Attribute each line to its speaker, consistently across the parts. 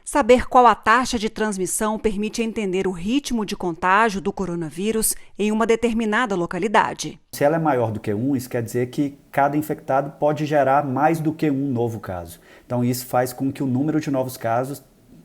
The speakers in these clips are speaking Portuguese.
Speaker 1: Saber qual a taxa de transmissão permite entender o ritmo de contágio do coronavírus em uma determinada localidade.
Speaker 2: Se ela é maior do que 1, isso quer dizer que cada infectado pode gerar mais do que um novo caso. Então isso faz com que o número de novos casos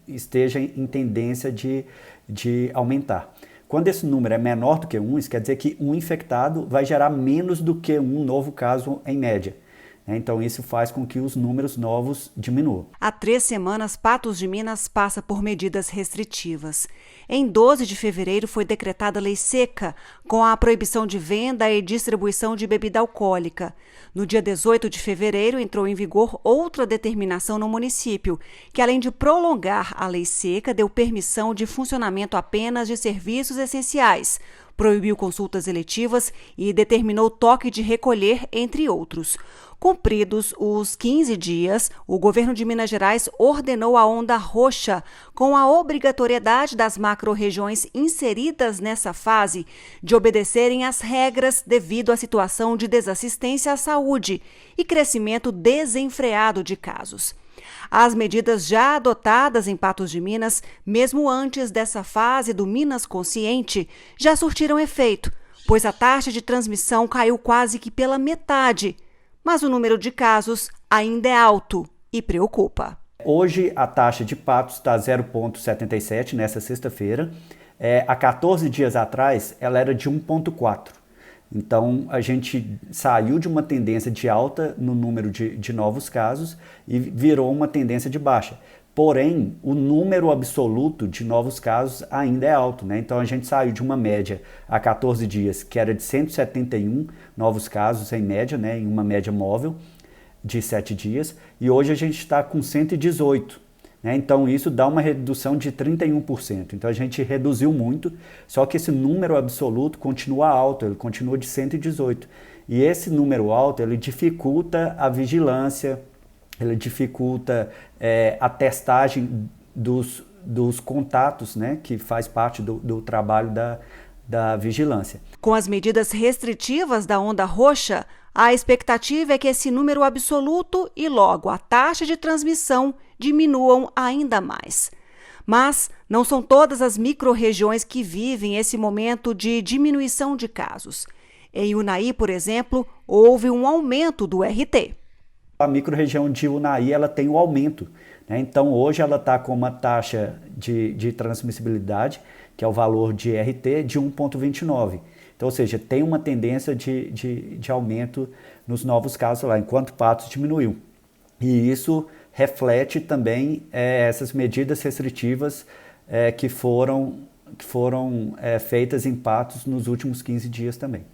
Speaker 2: esteja em tendência de aumentar. Quando esse número é menor do que 1, isso quer dizer que um infectado vai gerar menos do que um novo caso em média. Então isso faz com que os números novos diminuam.
Speaker 1: Há 3 semanas, Patos de Minas passa por medidas restritivas. Em 12 de fevereiro foi decretada lei seca, com a proibição de venda e distribuição de bebida alcoólica. No dia 18 de fevereiro entrou em vigor outra determinação no município, que além de prolongar a lei seca, deu permissão de funcionamento apenas de serviços essenciais, proibiu consultas eletivas e determinou toque de recolher, entre outros. Cumpridos os 15 dias, o governo de Minas Gerais ordenou a onda roxa, com a obrigatoriedade das macro-regiões inseridas nessa fase de obedecerem às regras devido à situação de desassistência à saúde e crescimento desenfreado de casos. As medidas já adotadas em Patos de Minas, mesmo antes dessa fase do Minas Consciente, já surtiram efeito, pois a taxa de transmissão caiu quase que pela metade. Mas o número de casos ainda é alto e preocupa.
Speaker 2: Hoje a taxa de Patos está 0,77 nessa sexta-feira. Há 14 dias atrás ela era de 1,4. Então a gente saiu de uma tendência de alta no número de novos casos e virou uma tendência de baixa. Porém, o número absoluto de novos casos ainda é alto, né? Então a gente saiu de uma média há 14 dias, que era de 171 novos casos em média, né? Em uma média móvel de 7 dias, e hoje a gente está com 118. Né? Então isso dá uma redução de 31%. Então a gente reduziu muito, só que esse número absoluto continua alto, ele continua de 118. E esse número alto, ele dificulta a vigilância, ele dificulta a testagem dos contatos, né, que faz parte do trabalho da vigilância.
Speaker 1: Com as medidas restritivas da onda roxa, a expectativa é que esse número absoluto e logo a taxa de transmissão diminuam ainda mais. Mas não são todas as micro-regiões que vivem esse momento de diminuição de casos. Em Unai, por exemplo, houve um aumento do RT.
Speaker 2: A micro-região de Unai ela tem um aumento, né? Então hoje ela está com uma taxa de transmissibilidade, que é o valor de RT, de 1,29. Então, ou seja, tem uma tendência de aumento nos novos casos lá, enquanto Patos diminuiu. E isso reflete também essas medidas restritivas que foram feitas em Patos nos últimos 15 dias também.